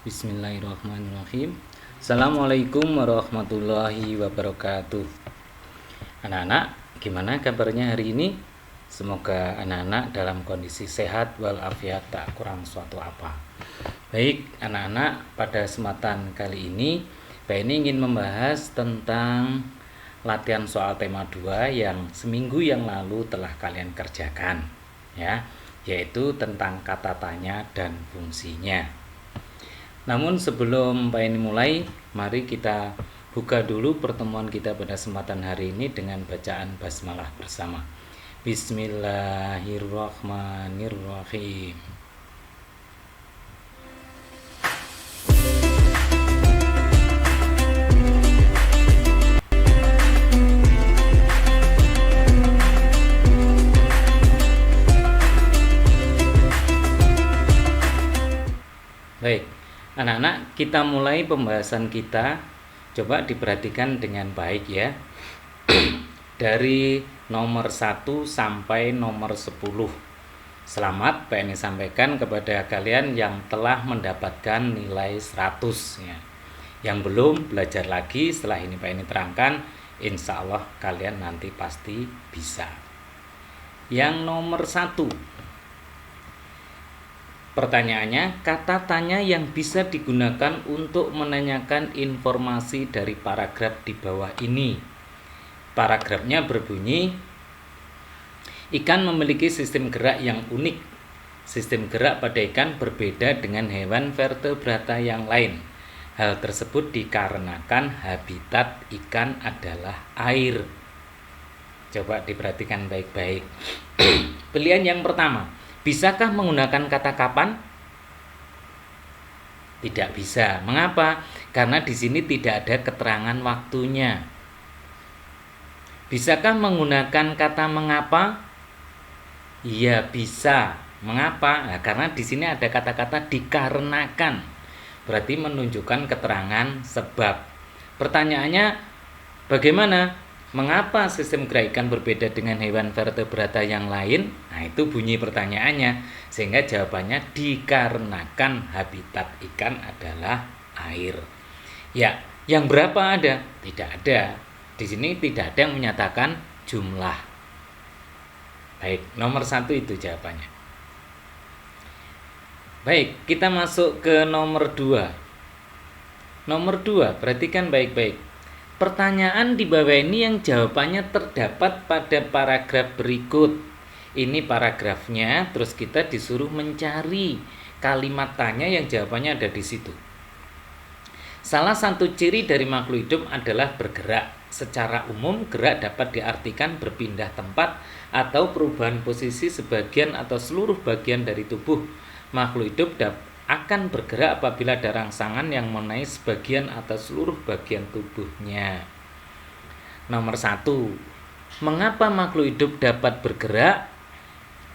Bismillahirrahmanirrahim. Assalamualaikum warahmatullahi wabarakatuh. Anak-anak, gimana kabarnya hari ini? Semoga anak-anak dalam kondisi sehat walafiat, tak kurang suatu apa. Baik anak-anak, pada kesempatan kali ini Pak ini ingin membahas tentang latihan soal tema 2 yang seminggu yang lalu telah kalian kerjakan, ya, yaitu tentang kata tanya dan fungsinya. Namun sebelum Pak ini mulai, mari kita buka dulu pertemuan kita pada kesempatan hari ini dengan bacaan basmalah bersama. Bismillahirrahmanirrahim. Baik, anak-anak, kita mulai pembahasan kita. Coba diperhatikan dengan baik ya. Dari nomor 1 sampai nomor 10. Selamat Pak ini sampaikan kepada kalian yang telah mendapatkan nilai 100 ya. Yang belum belajar lagi, setelah ini Pak ini terangkan, insya Allah kalian nanti pasti bisa. Yang nomor 1, pertanyaannya, kata tanya yang bisa digunakan untuk menanyakan informasi dari paragraf di bawah ini. Paragrafnya berbunyi, ikan memiliki sistem gerak yang unik. Sistem gerak pada ikan berbeda dengan hewan vertebrata yang lain. Hal tersebut dikarenakan habitat ikan adalah air. Coba diperhatikan baik-baik. Pilihan yang pertama, bisakah menggunakan kata kapan? Tidak bisa. Mengapa? Karena di sini tidak ada keterangan waktunya. Bisakah menggunakan kata mengapa? Iya, bisa. Mengapa? Nah, karena di sini ada kata-kata dikarenakan. Berarti menunjukkan keterangan sebab. Pertanyaannya, bagaimana? Mengapa sistem gerak ikan berbeda dengan hewan vertebrata yang lain? Nah, itu bunyi pertanyaannya. Sehingga jawabannya dikarenakan habitat ikan adalah air. Ya, yang berapa ada? Tidak ada. Di sini tidak ada yang menyatakan jumlah. Baik, nomor 1 itu jawabannya. Baik, kita masuk ke nomor 2. Nomor 2, perhatikan baik-baik. Pertanyaan di bawah ini yang jawabannya terdapat pada paragraf berikut. Ini paragrafnya, terus kita disuruh mencari kalimat tanya yang jawabannya ada di situ. Salah satu ciri dari makhluk hidup adalah bergerak. Secara umum, gerak dapat diartikan berpindah tempat atau perubahan posisi sebagian atau seluruh bagian dari tubuh. Makhluk hidup akan bergerak apabila ada rangsangan yang mengenai sebagian atau seluruh bagian tubuhnya. Nomor 1, mengapa makhluk hidup dapat bergerak?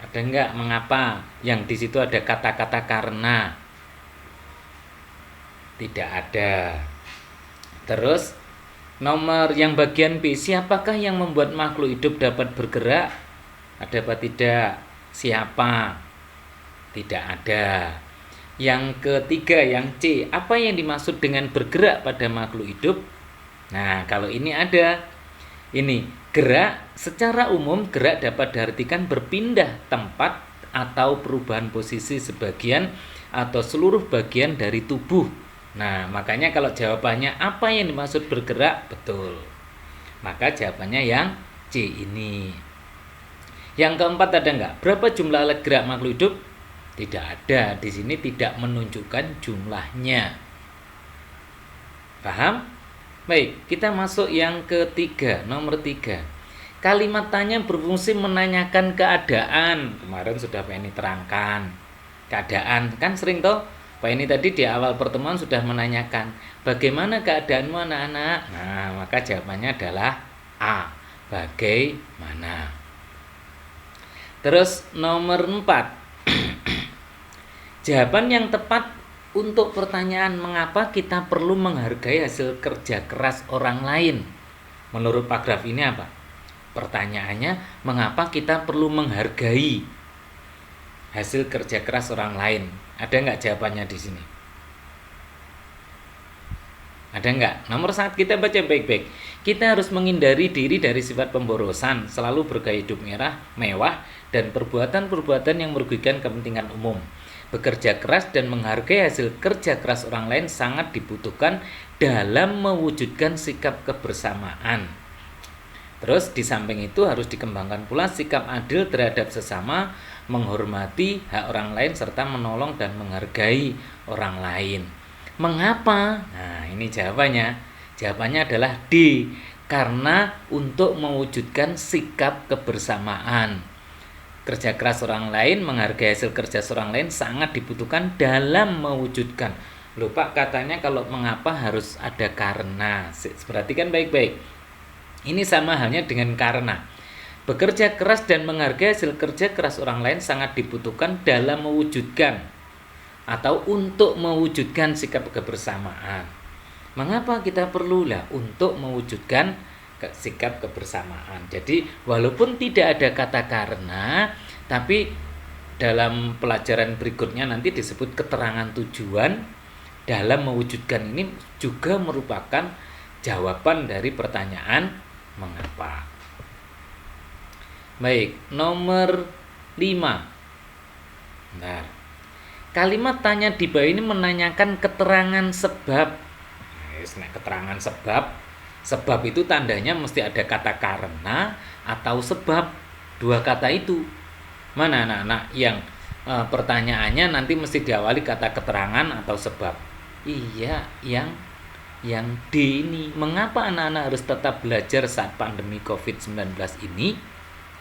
Ada enggak mengapa? Yang di situ ada kata-kata karena. Tidak ada. Terus nomor yang bagian B, siapakah yang membuat makhluk hidup dapat bergerak? Ada apa tidak? Siapa? Tidak ada. Yang ketiga, yang C, apa yang dimaksud dengan bergerak pada makhluk hidup? Nah, kalau ini ada. Ini, gerak secara umum gerak dapat diartikan berpindah tempat atau perubahan posisi sebagian atau seluruh bagian dari tubuh. Nah, makanya kalau jawabannya apa yang dimaksud bergerak? Betul. Maka jawabannya yang C ini. Yang keempat ada enggak? Berapa jumlah alat gerak makhluk hidup? Tidak ada, di sini tidak menunjukkan jumlahnya. Paham? Baik, kita masuk yang ketiga, nomor 3. Kalimat tanya berfungsi menanyakan keadaan. Kemarin sudah Pak ini terangkan. Keadaan, kan sering toh? Pak ini tadi di awal pertemuan sudah menanyakan, bagaimana keadaanmu anak-anak? Nah, maka jawabannya adalah A, bagaimana. Terus nomor 4. Jawaban yang tepat untuk pertanyaan mengapa kita perlu menghargai hasil kerja keras orang lain. Menurut paragraf ini apa? Pertanyaannya, mengapa kita perlu menghargai hasil kerja keras orang lain? Ada nggak jawabannya di sini? Ada enggak? Nomor 1 kita baca baik-baik. Kita harus menghindari diri dari sifat pemborosan, selalu bergaya hidup mewah, dan perbuatan-perbuatan yang merugikan kepentingan umum. Bekerja keras dan menghargai hasil kerja keras orang lain sangat dibutuhkan dalam mewujudkan sikap kebersamaan. Terus di samping itu harus dikembangkan pula sikap adil terhadap sesama, menghormati hak orang lain serta menolong dan menghargai orang lain. Mengapa? Nah, ini jawabannya. Jawabannya adalah D. Karena untuk mewujudkan sikap kebersamaan. Kerja keras orang lain, menghargai hasil kerja seorang lain sangat dibutuhkan dalam mewujudkan. Loh Pak, katanya kalau mengapa harus ada karena. Perhatikan baik-baik. Ini sama halnya dengan karena. Bekerja keras dan menghargai hasil kerja keras orang lain sangat dibutuhkan dalam mewujudkan atau untuk mewujudkan sikap kebersamaan. Mengapa kita perlu untuk mewujudkan sikap kebersamaan? Jadi walaupun tidak ada kata karena, tapi dalam pelajaran berikutnya nanti disebut keterangan tujuan dalam mewujudkan ini juga merupakan jawaban dari pertanyaan mengapa. Baik, nomor 5. Bentar. Kalimat tanya di bawah ini menanyakan keterangan sebab. Keterangan sebab itu tandanya mesti ada kata karena atau sebab. Dua kata itu. Mana anak-anak yang pertanyaannya nanti mesti diawali kata keterangan atau sebab? Iya, yang D ini. Mengapa anak-anak harus tetap belajar saat pandemi COVID-19 ini?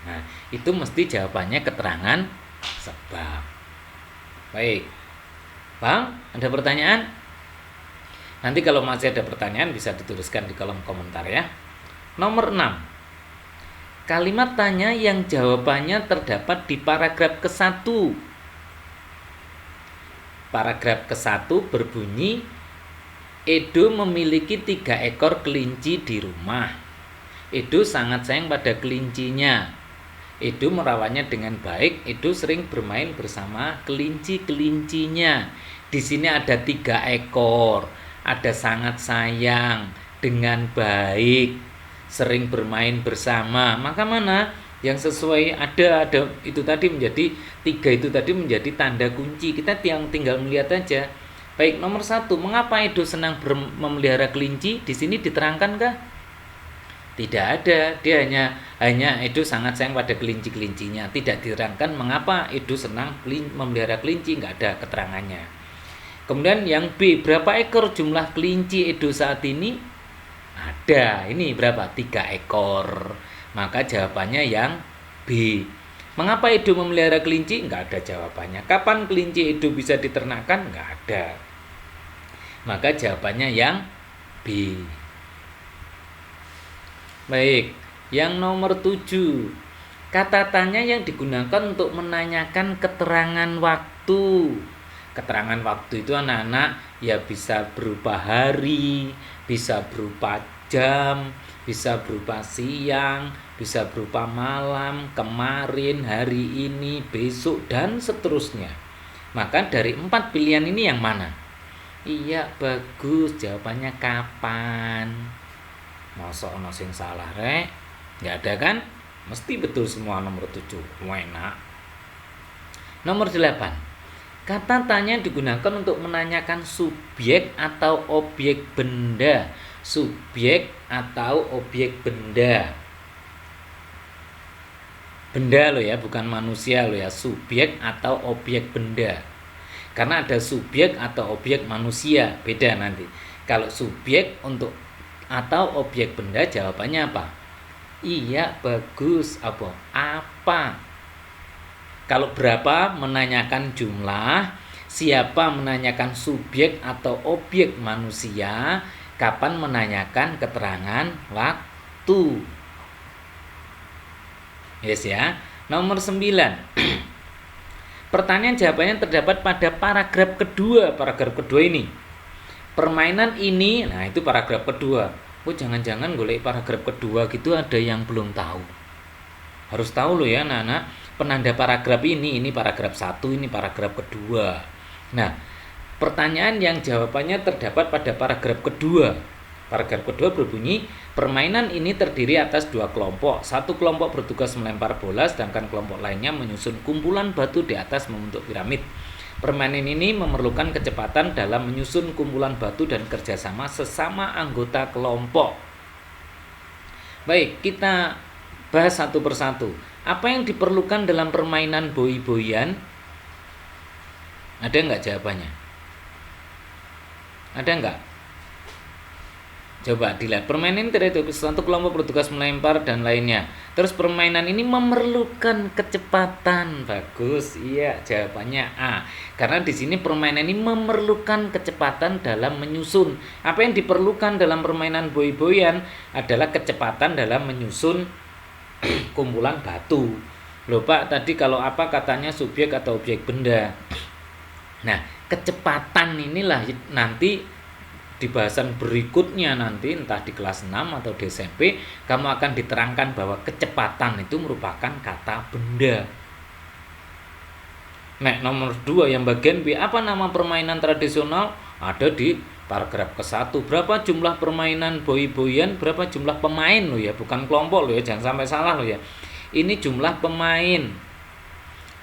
Nah, itu mesti jawabannya keterangan sebab. Baik. Paham? Ada pertanyaan? Nanti kalau masih ada pertanyaan bisa dituliskan di kolom komentar ya. Nomor 6. Kalimat tanya yang jawabannya terdapat di paragraf ke-1. Paragraf ke-1 berbunyi, Edo memiliki 3 ekor kelinci di rumah. Edo sangat sayang pada kelincinya. Edo merawatnya dengan baik. Edo sering bermain bersama kelinci-kelincinya. Di sini ada 3 ekor. Ada sangat sayang, dengan baik, sering bermain bersama. Maka mana yang sesuai ada itu tadi menjadi 3 itu tadi menjadi tanda kunci. Kita tinggal melihat aja. Baik, nomor 1, mengapa Edo senang memelihara kelinci? Di sini diterangkankah? Tidak ada. Dia hanya Edo sangat sayang pada kelinci-kelincinya. Tidak diterangkan mengapa Edo senang memelihara kelinci, enggak ada keterangannya. Kemudian yang B, berapa ekor jumlah kelinci Edo saat ini? Ada. Ini berapa? 3 ekor. Maka jawabannya yang B. Mengapa Edo memelihara kelinci? Enggak ada jawabannya. Kapan kelinci Edo bisa diternakan? Enggak ada. Maka jawabannya yang B. Baik, yang nomor 7. Kata tanya yang digunakan untuk menanyakan keterangan waktu. Keterangan waktu itu anak-anak ya bisa berupa hari, bisa berupa jam, bisa berupa siang, bisa berupa malam, kemarin, hari ini, besok, dan seterusnya. Maka dari 4 pilihan ini yang mana? Iya, bagus. Jawabannya kapan? Masa ono sing salah rek? Nggak ada kan? Mesti betul semua nomor 7. Enak. Nomor 8. Kata tanya digunakan untuk menanyakan subjek atau objek benda. Subjek atau objek benda. Benda loh ya, bukan manusia loh ya. Subjek atau objek benda. Karena ada subjek atau objek manusia, beda nanti. Kalau subjek untuk atau objek benda jawabannya apa? Iya, bagus. Apa? Kalau berapa menanyakan jumlah, siapa menanyakan subjek atau objek manusia, kapan menanyakan keterangan waktu. Yes ya. Nomor 9. Pertanyaan jawabannya terdapat pada paragraf kedua. Paragraf kedua ini. Permainan ini, nah itu paragraf kedua. Jangan-jangan golek paragraf kedua gitu ada yang belum tahu. Harus tahu loh ya anak-anak. Penanda paragraf ini paragraf 1, ini paragraf kedua. Nah, Pertanyaan yang jawabannya terdapat pada paragraf kedua. Paragraf kedua berbunyi, permainan ini terdiri atas dua kelompok. Satu kelompok bertugas melempar bola, sedangkan kelompok lainnya menyusun kumpulan batu di atas membentuk piramid. Permainan ini memerlukan kecepatan dalam menyusun kumpulan batu dan kerjasama sesama anggota kelompok. Baik, kita bahas satu persatu. Apa yang diperlukan dalam permainan boi-boian? Ada nggak jawabannya? Ada nggak? Coba dilihat. Permainan ini terdiri satu kelompok bertugas melempar dan lainnya. Terus permainan ini memerlukan kecepatan. Bagus. Iya, jawabannya A. Karena di sini permainan ini memerlukan kecepatan dalam menyusun. Apa yang diperlukan dalam permainan boi-boian adalah kecepatan dalam menyusun kumpulan batu. Loh Pak, tadi kalau apa katanya subjek atau objek benda. Nah, kecepatan inilah nanti di bahasan berikutnya nanti entah di kelas 6 atau di SMP kamu akan diterangkan bahwa kecepatan itu merupakan kata benda. Nah, nomor 2 yang bagian B, apa nama permainan tradisional? Ada di paragraf ke-1. Berapa jumlah permainan boi-boian? Berapa jumlah pemain loh ya, bukan kelompok loh ya, jangan sampai salah loh ya. Ini jumlah pemain.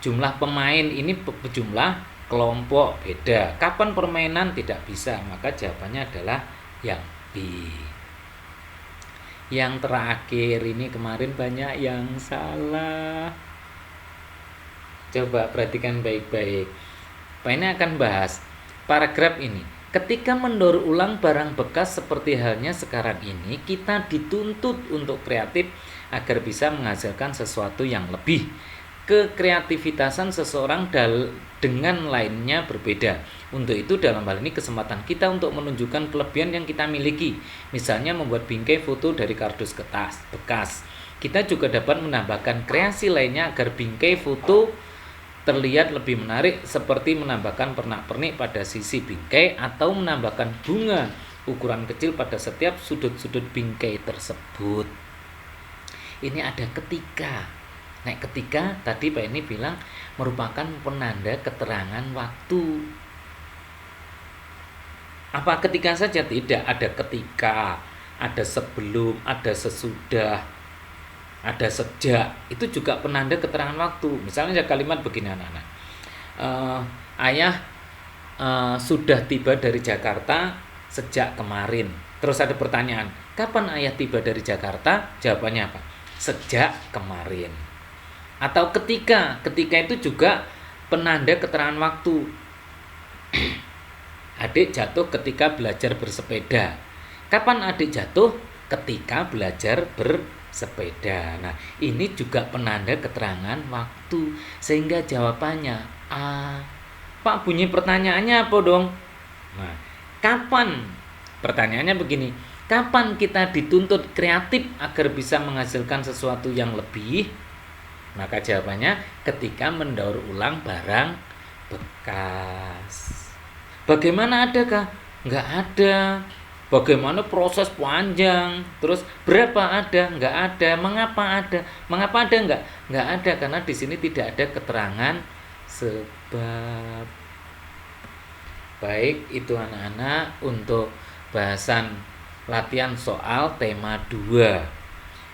Jumlah pemain ini jumlah kelompok beda. Kapan permainan? Tidak bisa. Maka jawabannya adalah yang B. Yang terakhir ini kemarin banyak yang salah. Coba perhatikan baik-baik. Pak ini akan bahas paragraf ini. Ketika mendaur ulang barang bekas seperti halnya sekarang ini, kita dituntut untuk kreatif agar bisa menghasilkan sesuatu yang lebih. Kekreativitasan seseorang dengan lainnya berbeda. Untuk itu dalam hal ini kesempatan kita untuk menunjukkan kelebihan yang kita miliki. Misalnya membuat bingkai foto dari kardus kertas bekas. Kita juga dapat menambahkan kreasi lainnya agar bingkai foto terlihat lebih menarik, seperti menambahkan pernak-pernik pada sisi bingkai atau menambahkan bunga ukuran kecil pada setiap sudut-sudut bingkai tersebut. Ini ada ketika. Nah, ketika tadi Pak ini bilang merupakan penanda keterangan waktu. Apa ketika saja? Tidak, ada ketika, ada sebelum, ada sesudah, ada sejak. Itu juga penanda keterangan waktu. Misalnya ada kalimat begini anak-anak. Ayah sudah tiba dari Jakarta sejak kemarin. Terus ada pertanyaan, kapan ayah tiba dari Jakarta? Jawabannya apa? Sejak kemarin. Atau ketika itu juga penanda keterangan waktu. Adik jatuh ketika belajar bersepeda. Kapan adik jatuh? Ketika belajar bersepeda. Nah, ini juga penanda keterangan waktu. Sehingga jawabannya A. Pak, bunyi pertanyaannya apa dong? Nah, kapan? Pertanyaannya begini. Kapan kita dituntut kreatif agar bisa menghasilkan sesuatu yang lebih? Maka jawabannya ketika mendaur ulang barang bekas. Bagaimana adakah? Enggak ada. Bagaimana proses panjang? Terus berapa ada? Enggak ada. Mengapa ada? Mengapa ada enggak? Enggak ada karena di sini tidak ada keterangan sebab. Baik, itu anak-anak untuk bahasan latihan soal tema 2.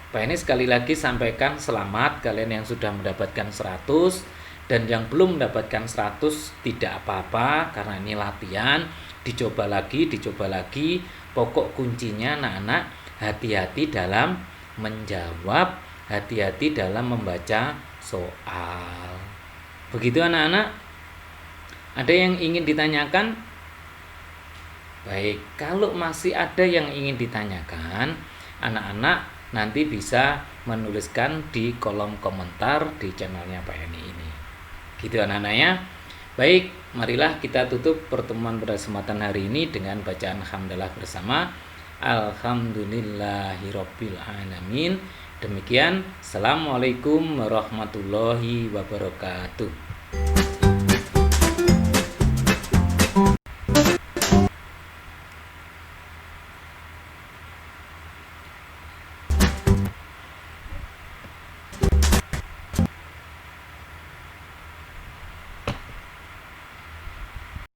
Pak ini sekali lagi sampaikan selamat kalian yang sudah mendapatkan 100, dan yang belum mendapatkan 100 tidak apa-apa karena ini latihan, dicoba lagi. Pokok kuncinya anak-anak hati-hati dalam menjawab, hati-hati dalam membaca soal. Begitu anak-anak. Ada yang ingin ditanyakan? Baik, kalau masih ada yang ingin ditanyakan, anak-anak nanti bisa menuliskan di kolom komentar di channelnya Pak Yani ini. Gitu anak-anaknya. Baik, marilah kita tutup pertemuan pada kesempatan hari ini dengan bacaan hamdalah bersama. Alhamdulillahirabbil alamin. Demikian, assalamualaikum warahmatullahi wabarakatuh.